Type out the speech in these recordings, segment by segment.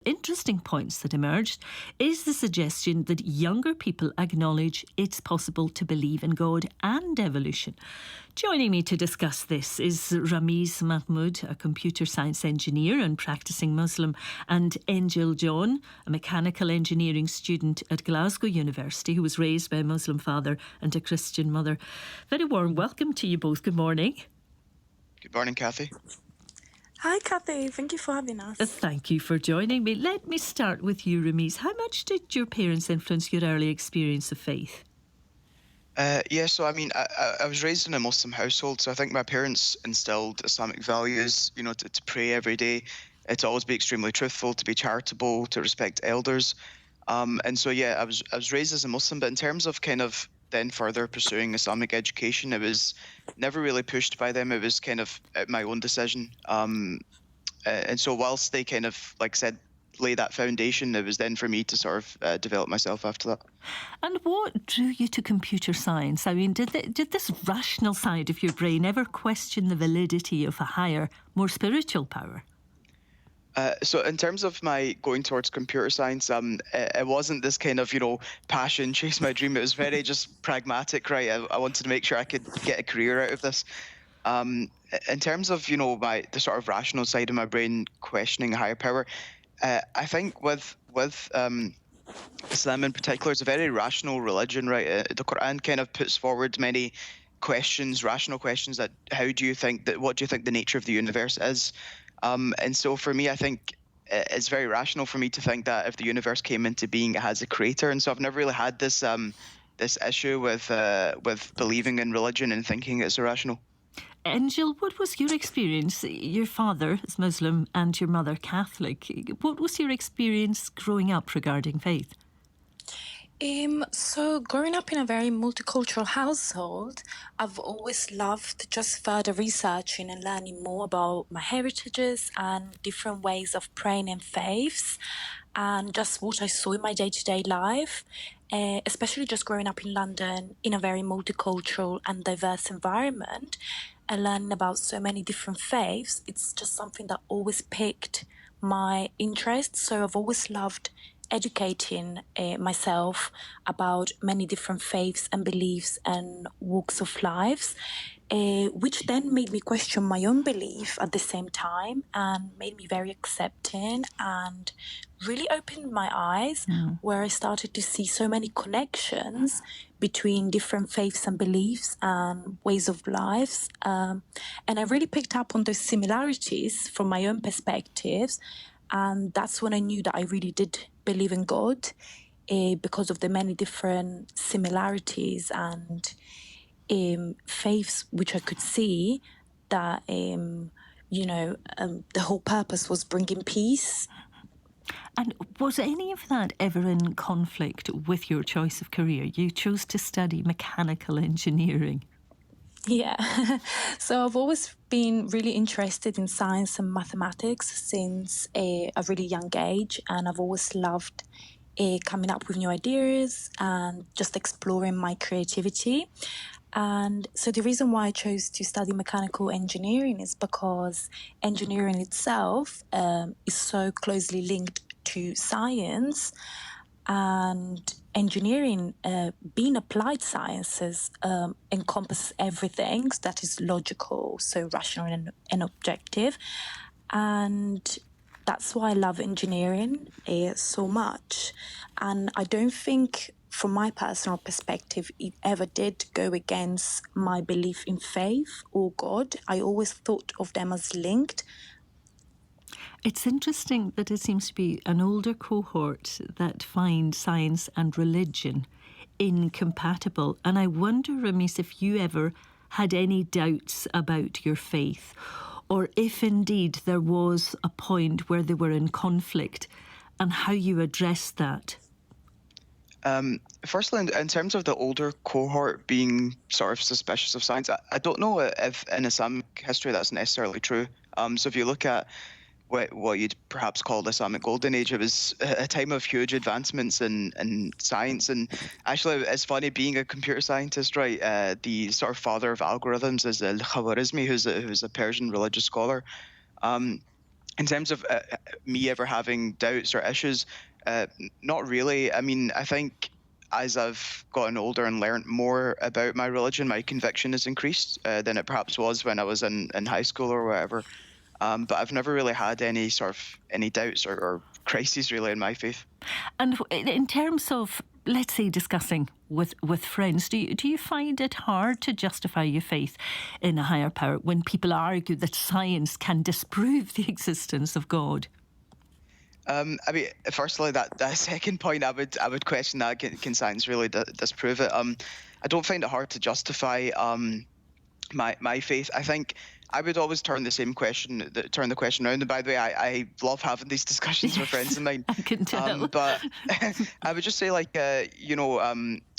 interesting points that emerged is the suggestion that younger people acknowledge it's possible to believe in God and evolution. Joining me to discuss this is Ramiz Mahmood, a computer science engineer and practicing Muslim, and Angel John, a mechanical engineering student at Glasgow University who was raised by a Muslim father and a Christian mother. Very warm welcome to you both. Good morning. Good morning, Kathy. Hi, Kathy. Thank you for having us. Thank you for joining me. Let me start with you, Ramiz. How much did your parents influence your early experience of faith? I was raised in a Muslim household, so I think my parents instilled Islamic values, to pray every day, to always be extremely truthful, to be charitable, to respect elders. I was raised as a Muslim, but in terms of kind of then further pursuing Islamic education, it was never really pushed by them. It was kind of my own decision. And so whilst they kind of, like I said, lay that foundation, it was then for me to sort of develop myself after that. And what drew you to computer science? I mean, did this rational side of your brain ever question the validity of a higher, more spiritual power? So in terms of my going towards computer science, it wasn't this kind of, passion, chase my dream. It was very just pragmatic, right? I wanted to make sure I could get a career out of this. In terms of, the sort of rational side of my brain questioning a higher power, I think with Islam in particular, it's a very rational religion, right? The Quran kind of puts forward many questions, rational questions that what do you think the nature of the universe is? And so for me, I think it's very rational for me to think that if the universe came into being, it has a creator. And so I've never really had this issue with believing in religion and thinking it's irrational. Angel, what was your experience? Your father is Muslim and your mother Catholic. What was your experience growing up regarding faith? So growing up in a very multicultural household, I've always loved just further researching and learning more about my heritages and different ways of praying and faiths, and just what I saw in my day-to-day life, especially just growing up in London in a very multicultural and diverse environment and learning about so many different faiths. It's just something that always piqued my interest. So I've always loved educating myself about many different faiths and beliefs and walks of lives, which then made me question my own belief at the same time and made me very accepting and really opened my eyes, where I started to see so many connections between different faiths and beliefs and ways of lives. And I really picked up on those similarities from my own perspectives. And that's when I knew that I really did believe in God, because of the many different similarities and faiths which I could see that, the whole purpose was bringing peace. And was any of that ever in conflict with your choice of career? You chose to study mechanical engineering. Yeah, so I've always been really interested in science and mathematics since a really young age, and I've always loved coming up with new ideas and just exploring my creativity. And so the reason why I chose to study mechanical engineering is because engineering itself is so closely linked to science, and engineering, being applied sciences, encompasses everything that is logical, so rational and objective. And that's why I love engineering so much. And I don't think, from my personal perspective, it ever did go against my belief in faith or God. I always thought of them as linked. It's interesting that it seems to be an older cohort that find science and religion incompatible. And I wonder, Ramiz, if you ever had any doubts about your faith, or if indeed there was a point where they were in conflict, and how you addressed that. Firstly, in terms of the older cohort being sort of suspicious of science, I don't know if in Islamic history that's necessarily true. So if you look at what you'd perhaps call the Islamic Golden Age, it was a time of huge advancements in science. And actually, it's funny, being a computer scientist, right? The sort of father of algorithms is Al-Khwarizmi, who's a Persian religious scholar. In terms of me ever having doubts or issues, not really. I mean, I think as I've gotten older and learned more about my religion, my conviction has increased than it perhaps was when I was in high school or whatever. But I've never really had any doubts or crises really in my faith. And in terms of, let's say, discussing with friends, do you find it hard to justify your faith in a higher power when people argue that science can disprove the existence of God? I mean, firstly, that second point, I would question that. Can science really disprove it? I don't find it hard to justify my faith. I think I would always turn the question around. And by the way, I love having these discussions with friends of mine. I can tell. But I would just say, like,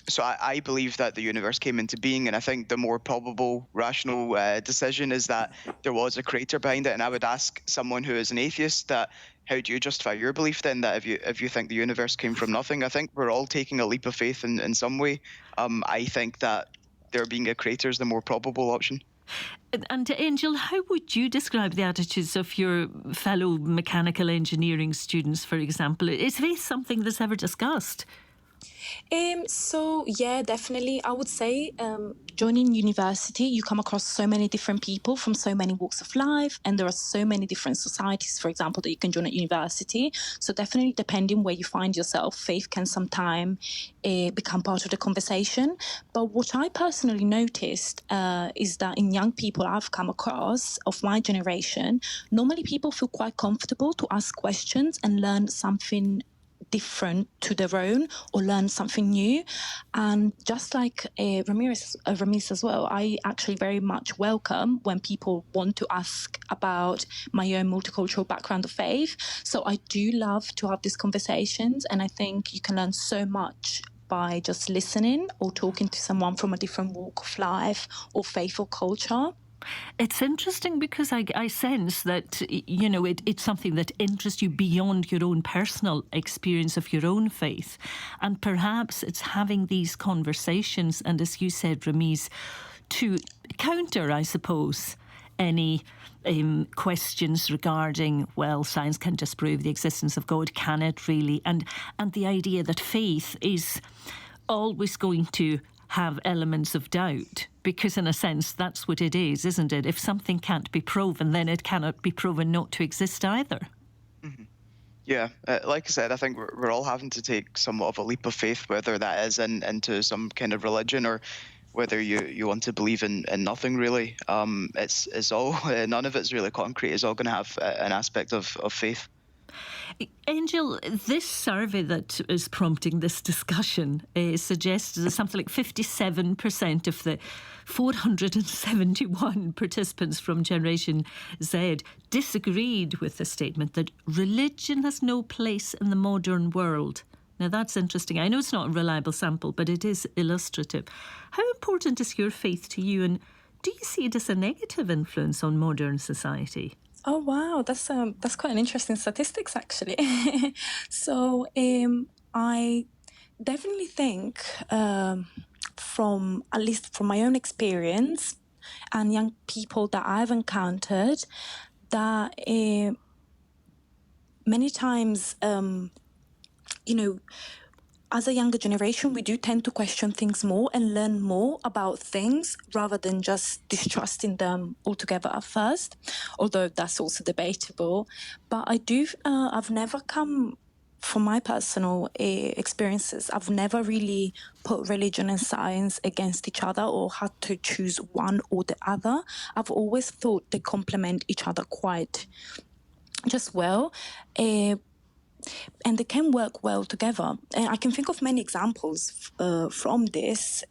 so I believe that the universe came into being, and I think the more probable, rational decision is that there was a creator behind it. And I would ask someone who is an atheist that, how do you justify your belief then that if you think the universe came from nothing? I think we're all taking a leap of faith in some way. I think that there being a creator is the more probable option. And Angel, how would you describe the attitudes of your fellow mechanical engineering students, for example? Is faith something that's ever discussed? So yeah, definitely. I would say joining university, you come across so many different people from so many walks of life, and there are so many different societies, for example, that you can join at university. So definitely, depending where you find yourself, faith can sometimes become part of the conversation. But what I personally noticed is that in young people I've come across of my generation, normally people feel quite comfortable to ask questions and learn something different to their own or learn something new. And just like Ramirez as well, I actually very much welcome when people want to ask about my own multicultural background of faith. So I do love to have these conversations, and I think you can learn so much by just listening or talking to someone from a different walk of life or faith or culture. It's interesting because I sense that, you know, it's something that interests you beyond your own personal experience of your own faith. And perhaps it's having these conversations, and as you said, Ramiz, to counter, I suppose, any questions regarding, well, science can disprove the existence of God, can it really? And the idea that faith is always going to have elements of doubt, because in a sense that's what it is, isn't it? If something can't be proven, then it cannot be proven not to exist either. Mm-hmm. Yeah, like I said, I think we're all having to take somewhat of a leap of faith, whether that is into some kind of religion or whether you want to believe in nothing really. It's all none of it's really concrete. It's all going to have an aspect of faith. Angel, this survey that is prompting this discussion suggests that something like 57% of the 471 participants from Generation Z disagreed with the statement that religion has no place in the modern world. Now, that's interesting. I know it's not a reliable sample, but it is illustrative. How important is your faith to you, and do you see it as a negative influence on modern society? Oh wow, that's quite an interesting statistics actually. So I definitely think from at least from my own experience and young people that I've encountered, that many times as a younger generation, we do tend to question things more and learn more about things rather than just distrusting them altogether at first, although that's also debatable. But I've never come, from my personal experiences, I've never really put religion and science against each other or had to choose one or the other. I've always thought they complement each other quite just well. And they can work well together. And I can think of many examples from this.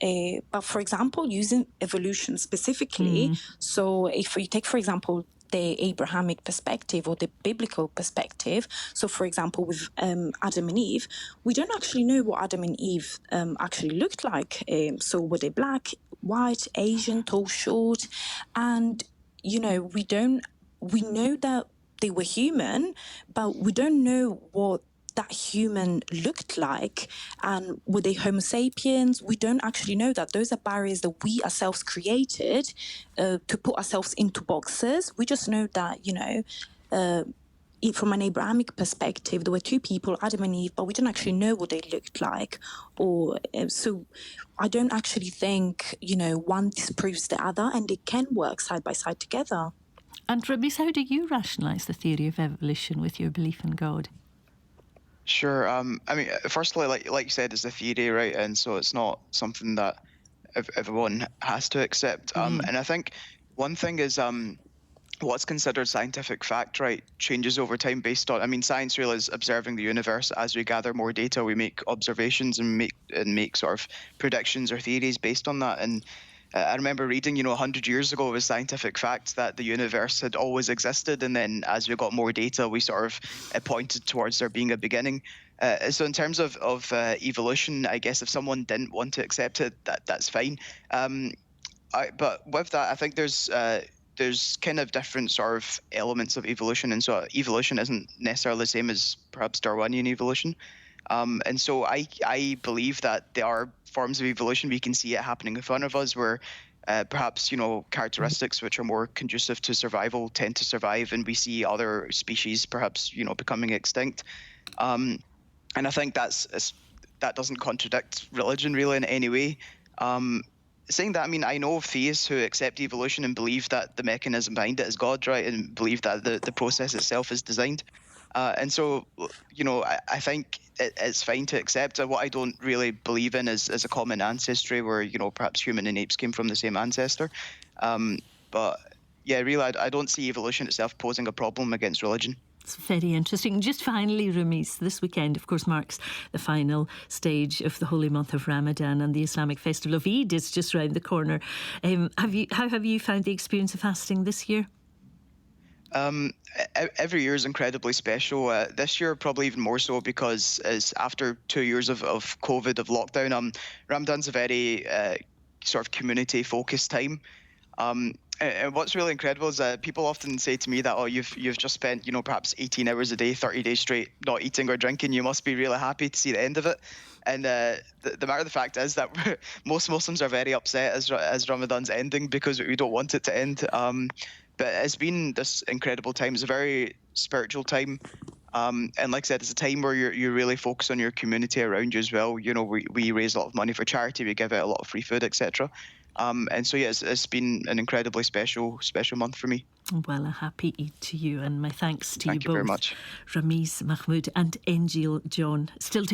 But for example, using evolution specifically, so if you take, for example, the Abrahamic perspective or the biblical perspective, so for example, with Adam and Eve, we don't actually know what Adam and Eve actually looked like. So were they black, white, Asian, tall, short? And, we know that they were human, but we don't know what that human looked like. And were they Homo sapiens? We don't actually know that. Those are barriers that we ourselves created to put ourselves into boxes. We just know that, from an Abrahamic perspective, there were two people, Adam and Eve, but we don't actually know what they looked like. Or so I don't actually think, one disproves the other, and they can work side by side together. And Ramis, how do you rationalise the theory of evolution with your belief in God? Sure. I mean, firstly, like you said, it's a theory, right? And so it's not something that everyone has to accept. And I think one thing is what's considered scientific fact, right, changes over time based on. I mean, science really is observing the universe. As we gather more data, we make observations and make sort of predictions or theories based on that. And I remember reading, 100 years ago, it was scientific fact that the universe had always existed. And then as we got more data, we sort of pointed towards there being a beginning. So in terms of evolution, I guess if someone didn't want to accept it, that's fine. But with that, I think there's kind of different sort of elements of evolution. And so evolution isn't necessarily the same as perhaps Darwinian evolution. And so I believe that there are forms of evolution. We can see it happening in front of us where perhaps, characteristics which are more conducive to survival tend to survive, and we see other species perhaps, becoming extinct. And I think that doesn't contradict religion really in any way. Saying that, I mean, I know of theists who accept evolution and believe that the mechanism behind it is God, right, and believe that the process itself is designed. And so, I think it's fine to accept. What I don't really believe in is a common ancestry where, perhaps human and apes came from the same ancestor. But yeah, really, I don't see evolution itself posing a problem against religion. It's very interesting. Just finally, Ramis, this weekend, of course, marks the final stage of the holy month of Ramadan, and the Islamic festival of Eid is just round the corner. How have you found the experience of fasting this year? Every year is incredibly special. This year, probably even more so because it's after 2 years of COVID, of lockdown. Ramadan's a very sort of community-focused time. And what's really incredible is that people often say to me that, oh, you've just spent, perhaps 18 hours a day, 30 days straight, not eating or drinking. You must be really happy to see the end of it. And the matter of the fact is that most Muslims are very upset as Ramadan's ending because we don't want it to end. But it's been this incredible time. It's a very spiritual time. And like I said, it's a time where you really focus on your community around you as well. We raise a lot of money for charity. We give out a lot of free food, etc. And so, yeah, it's been an incredibly special month for me. Well, a happy Eid to you, and my thanks to Thank you both. very much. Ramis Mahmood and Angel John. Still to